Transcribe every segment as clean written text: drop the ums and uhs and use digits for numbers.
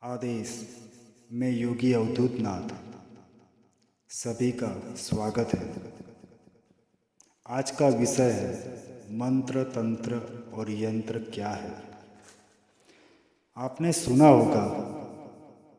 आदेश में योगी अवधूत नाथ सभी का स्वागत है। आज का विषय है मंत्र तंत्र और यंत्र क्या है। आपने सुना होगा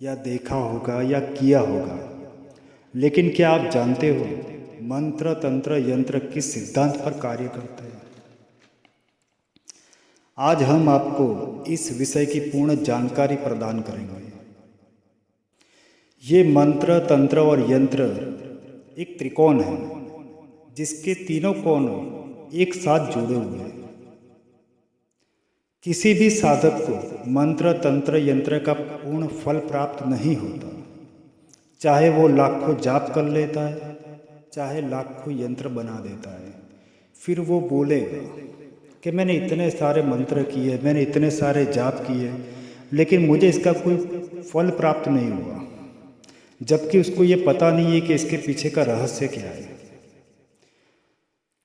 या देखा होगा या किया होगा, लेकिन क्या आप जानते हो मंत्र तंत्र यंत्र किस सिद्धांत पर कार्य करते हैं। आज हम आपको इस विषय की पूर्ण जानकारी प्रदान करेंगे। ये मंत्र तंत्र और यंत्र एक त्रिकोण है जिसके तीनों कोण एक साथ जुड़े हुए हैं। किसी भी साधक को मंत्र तंत्र यंत्र का पूर्ण फल प्राप्त नहीं होता, चाहे वो लाखों जाप कर लेता है, चाहे लाखों यंत्र बना देता है। फिर वो बोलेगा कि मैंने इतने सारे मंत्र किए, मैंने इतने सारे जाप किए, लेकिन मुझे इसका कोई फल प्राप्त नहीं हुआ, जबकि उसको ये पता नहीं है कि इसके पीछे का रहस्य क्या है।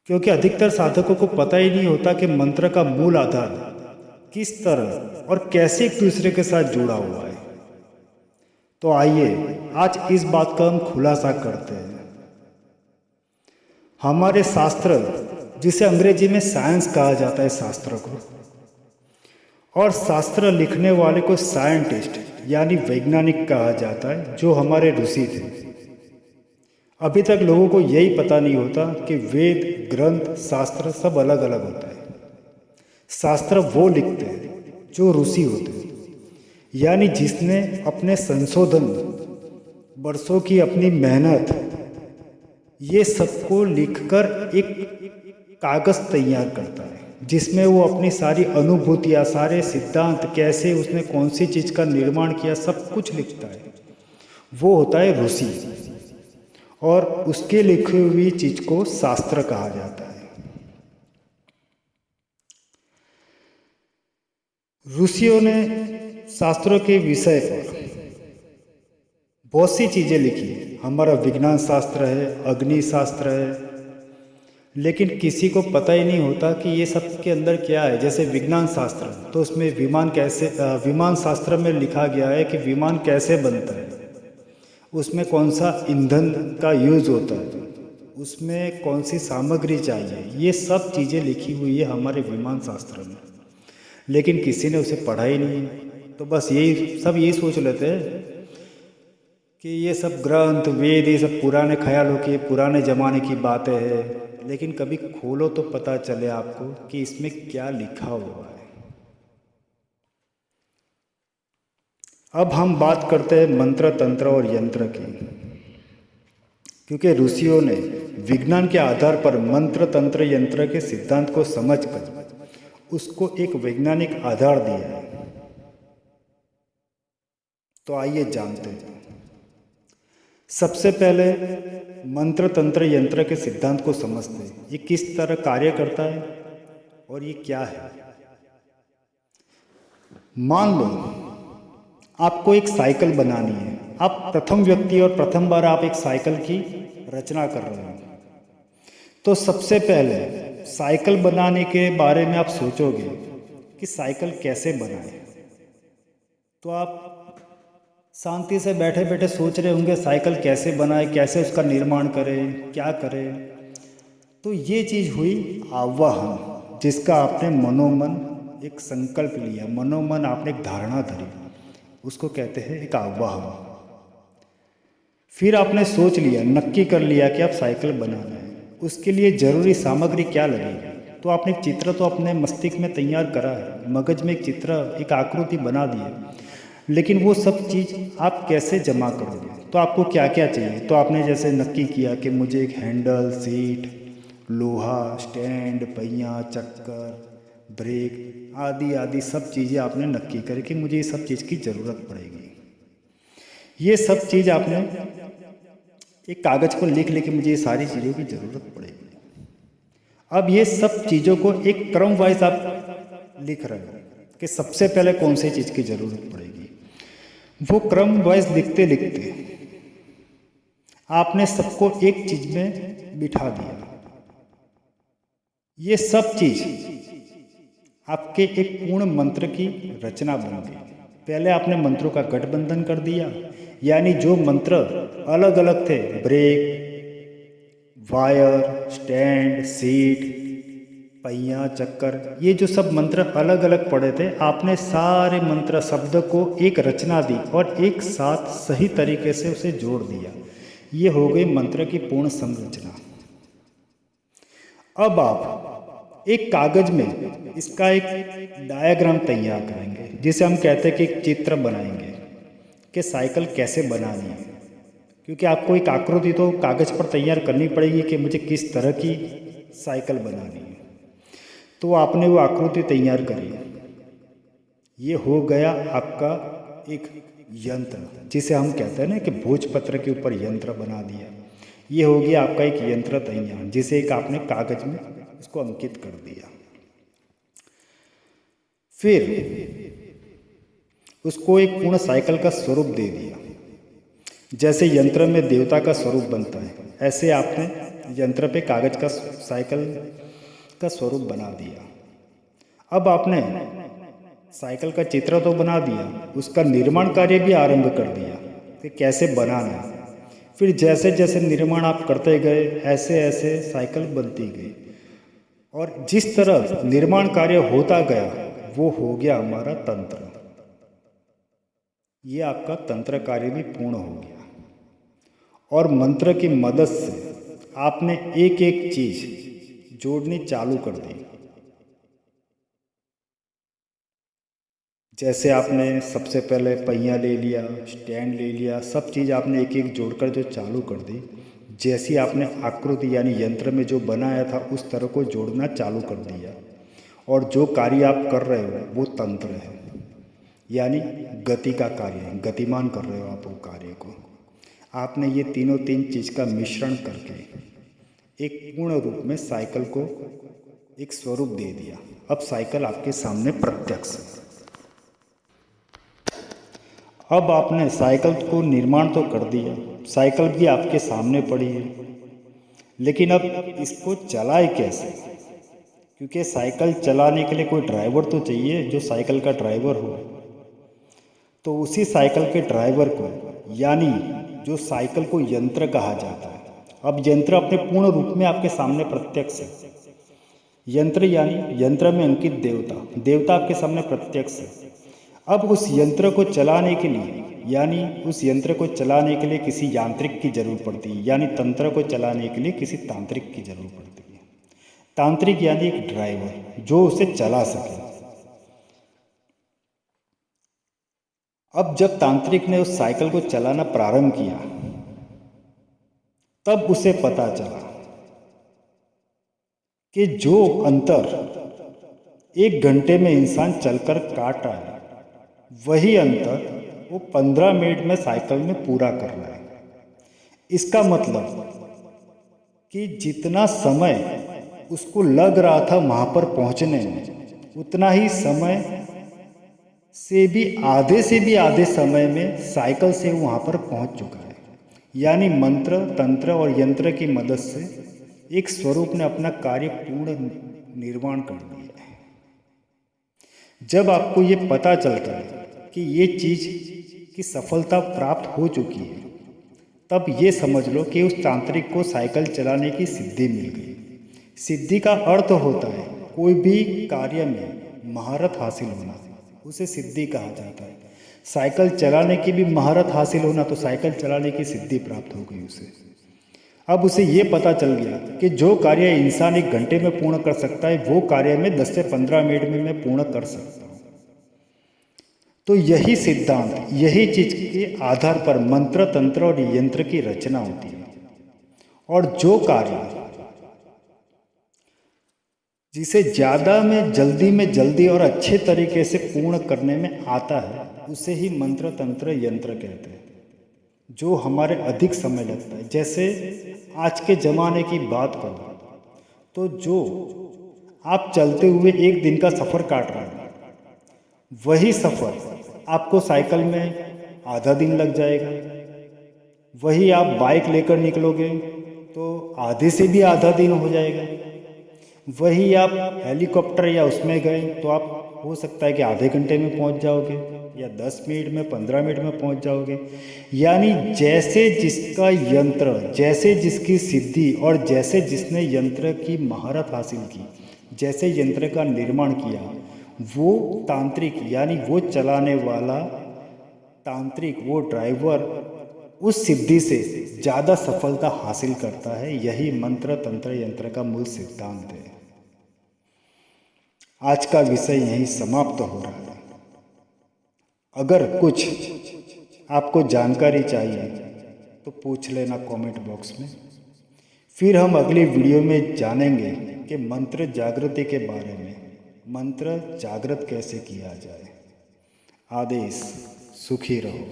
क्योंकि अधिकतर साधकों को पता ही नहीं होता कि मंत्र का मूल आधार किस तरह और कैसे एक दूसरे के साथ जुड़ा हुआ है। तो आइए आज इस बात का हम खुलासा करते हैं। हमारे शास्त्र, जिसे अंग्रेजी में साइंस कहा जाता है शास्त्र को, और शास्त्र लिखने वाले को साइंटिस्ट यानी वैज्ञानिक कहा जाता है, जो हमारे ऋषि थे। अभी तक लोगों को यही पता नहीं होता कि वेद ग्रंथ शास्त्र सब अलग अलग होता है। शास्त्र वो लिखते हैं जो ऋषि होते हैं, यानी जिसने अपने संशोधन, वर्षों की अपनी मेहनत, ये सबको लिखकर एक कागज तैयार करता है, जिसमें वो अपनी सारी अनुभूतियाँ, सारे सिद्धांत, कैसे उसने कौन सी चीज़ का निर्माण किया, सब कुछ लिखता है। वो होता है ऋषि, और उसके लिखी हुई चीज़ को शास्त्र कहा जाता है। ऋषियों ने शास्त्रों के विषय पर बहुत सी चीज़ें लिखी है। हमारा विज्ञान शास्त्र है, अग्नि शास्त्र है, लेकिन किसी को पता ही नहीं होता कि ये सब के अंदर क्या है। जैसे विज्ञान शास्त्र, तो उसमें विमान शास्त्र में लिखा गया है कि विमान कैसे बनता है, उसमें कौन सा ईंधन का यूज़ होता है, उसमें कौन सी सामग्री चाहिए, ये सब चीज़ें लिखी हुई है हमारे विमान शास्त्र में। लेकिन किसी ने उसे पढ़ा ही नहीं, तो बस यही सोच लेते हैं कि ये सब ग्रंथ वेद ये सब पुराने ख्यालों की, पुराने ज़माने की बातें हैं। लेकिन कभी खोलो तो पता चले आपको कि इसमें क्या लिखा हुआ है। अब हम बात करते हैं मंत्र तंत्र और यंत्र की, क्योंकि ऋषियों ने विज्ञान के आधार पर मंत्र तंत्र यंत्र के सिद्धांत को समझकर उसको एक वैज्ञानिक आधार दिया है। तो आइए जानते हैं। सबसे पहले मंत्र तंत्र यंत्र के सिद्धांत को समझते हैं। ये किस तरह कार्य करता है और ये क्या है। मान लो आपको एक साइकिल बनानी है। आप प्रथम व्यक्ति और प्रथम बार आप एक साइकिल की रचना कर रहे हैं। तो सबसे पहले साइकिल बनाने के बारे में आप सोचोगे कि साइकिल कैसे बनाए। तो आप शांति से बैठे बैठे सोच रहे होंगे साइकिल कैसे बनाए, कैसे उसका निर्माण करें, क्या करें। तो ये चीज़ हुई आवाहन, जिसका आपने मनोमन एक संकल्प लिया, मनोमन आपने एक धारणा धरी, उसको कहते हैं एक आवाहन। फिर आपने सोच लिया, नक्की कर लिया कि आप साइकिल बनाना है। उसके लिए ज़रूरी सामग्री क्या लगेगी। तो आपने एक चित्र तो अपने मस्तिष्क में तैयार करा है, मगज में एक चित्र, एक आकृति बना दी है, लेकिन वो सब चीज़ आप कैसे जमा करोगे। तो आपको क्या क्या चाहिए। तो आपने जैसे नक्की किया कि मुझे एक हैंडल, सीट, लोहा, स्टैंड, पहिया, चक्कर, ब्रेक आदि आदि सब चीज़ें आपने नक्की करी कि मुझे ये सब चीज़ की ज़रूरत पड़ेगी। ये सब चीज़ आपने एक कागज़ पर लिख के मुझे ये सारी चीज़ों की ज़रूरत पड़ेगी। अब ये सब चीज़ों को एक क्रम वाइज आप लिख रहे हो कि सबसे पहले कौन सी चीज़ की ज़रूरत पड़ेगी। वो क्रम वाइज लिखते लिखते आपने सबको एक चीज़ में बिठा दिया। ये सब चीज़ आपके एक पूर्ण मंत्र की रचना बन गई। पहले आपने मंत्रों का गठबंधन कर दिया, यानी जो मंत्र अलग अलग थे, ब्रेक, वायर, स्टैंड, सीट, पहिया, चक्कर, ये जो सब मंत्र अलग अलग पड़े थे, आपने सारे मंत्र शब्द को एक रचना दी और एक साथ सही तरीके से उसे जोड़ दिया। ये हो गई मंत्र की पूर्ण संरचना। अब आप एक कागज में इसका एक डायग्राम तैयार करेंगे, जिसे हम कहते हैं कि एक चित्र बनाएंगे कि साइकिल कैसे बनानी है, क्योंकि आपको एक आकृति तो कागज पर तैयार करनी पड़ेगी कि मुझे किस तरह की साइकिल बनानी है। तो आपने वो आकृति तैयार करी। ये हो गया आपका एक यंत्र, जिसे हम कहते हैं ना कि भोजपत्र के ऊपर यंत्र बना दिया। ये हो गया आपका एक यंत्र तैयार, जिसे एक आपने कागज में इसको अंकित कर दिया। फिर उसको एक पूर्ण साइकिल का स्वरूप दे दिया। जैसे यंत्र में देवता का स्वरूप बनता है, ऐसे आपने यंत्र पे कागज का साइकिल का स्वरूप बना दिया। अब आपने साइकिल का चित्र तो बना दिया, उसका निर्माण कार्य भी आरंभ कर दिया कि कैसे बनाना है। फिर जैसे जैसे निर्माण आप करते गए, ऐसे ऐसे साइकिल बनती गई, और जिस तरह निर्माण कार्य होता गया वो हो गया हमारा तंत्र। ये आपका तंत्र कार्य भी पूर्ण हो गया। और मंत्र की मदद से आपने एक एक चीज जोड़नी चालू कर दी। जैसे आपने सबसे पहले पहिया ले लिया, स्टैंड ले लिया, सब चीज़ आपने एक एक जोड़कर जो चालू कर दी। जैसी आपने आकृति यानी यंत्र में जो बनाया था उस तरह को जोड़ना चालू कर दिया। और जो कार्य आप कर रहे हो वो तंत्र है, यानी गति का कार्य है, गतिमान कर रहे हो आप वो कार्य को। आपने ये तीन चीज़ का मिश्रण करके एक पूर्ण रूप में साइकिल को एक स्वरूप दे दिया। अब साइकिल आपके सामने प्रत्यक्ष है। अब आपने साइकिल को निर्माण तो कर दिया, साइकिल भी आपके सामने पड़ी है, लेकिन अब इसको चलाए कैसे? क्योंकि साइकिल चलाने के लिए कोई ड्राइवर तो चाहिए, जो साइकिल का ड्राइवर हो। तो उसी साइकिल के ड्राइवर को, यानी जो साइकिल को यंत्र कहा जाता है, अब यंत्र अपने पूर्ण रूप में आपके सामने प्रत्यक्ष है। यंत्र यानी यंत्र में अंकित देवता, देवता आपके सामने प्रत्यक्ष है। अब उस यंत्र को चलाने के लिए, यानी उस यंत्र को चलाने के लिए किसी यांत्रिक की जरूरत पड़ती है, यानी तंत्र को चलाने के लिए किसी तांत्रिक की जरूरत पड़ती है। तांत्रिक यानी एक ड्राइवर जो उसे चला सके। अब जब तांत्रिक ने उस साइकिल को चलाना प्रारंभ किया, तब उसे पता चला कि जो अंतर 1 घंटे में इंसान चलकर काट रहा है, वही अंतर वो 15 मिनट में साइकिल में पूरा कर रहा है। इसका मतलब कि जितना समय उसको लग रहा था वहाँ पर पहुँचने में, उतना ही समय से भी आधे समय में साइकिल से वहाँ पर पहुँच चुका है। यानी मंत्र, तंत्र और यंत्र की मदद से एक स्वरूप ने अपना कार्य पूर्ण निर्माण कर दिया है। जब आपको ये पता चलता है कि ये चीज़ की सफलता प्राप्त हो चुकी है, तब ये समझ लो कि उस तांत्रिक को साइकिल चलाने की सिद्धि मिल गई। सिद्धि का अर्थ होता है कोई भी कार्य में महारत हासिल होना, उसे सिद्धि कहा जाता है। साइकिल चलाने की भी महारत हासिल होना, तो साइकिल चलाने की सिद्धि प्राप्त हो गई उसे। अब उसे ये पता चल गया कि जो कार्य इंसान 1 घंटे में पूर्ण कर सकता है, वो कार्य में 10 से 15 मिनट में मैं पूर्ण कर सकता हूँ। तो यही सिद्धांत, यही चीज के आधार पर मंत्र, तंत्र और यंत्र की रचना होती है। और जो कार्य जिसे ज़्यादा में जल्दी और अच्छे तरीके से पूर्ण करने में आता है, उसे ही मंत्र, तंत्र, यंत्र कहते हैं। जो हमारे अधिक समय लगता है, जैसे आज के ज़माने की बात करो तो जो आप चलते हुए 1 दिन का सफ़र काट रहे हैं, वही सफ़र आपको साइकिल में आधा दिन लग जाएगा। वही आप बाइक लेकर निकलोगे तो आधे से भी आधा दिन हो जाएगा। वही आप हेलीकॉप्टर या उसमें गए तो आप हो सकता है कि आधे घंटे में पहुंच जाओगे। या 10 मिनट में 15 मिनट में पहुंच जाओगे। यानी जैसे जिसका यंत्र, जैसे जिसकी सिद्धि और जैसे जिसने यंत्र की महारत हासिल की, जैसे यंत्र का निर्माण किया, वो तांत्रिक यानी वो चलाने वाला तांत्रिक, वो ड्राइवर उस सिद्धि से ज़्यादा सफलता हासिल करता है। यही मंत्र तंत्र यंत्र का मूल सिद्धांत है। आज का विषय यहीं समाप्त हो रहा है। अगर कुछ आपको जानकारी चाहिए तो पूछ लेना कमेंट बॉक्स में। फिर हम अगली वीडियो में जानेंगे कि मंत्र जागृति के बारे में, मंत्र जागृत कैसे किया जाए। आदेश, सुखी रहो।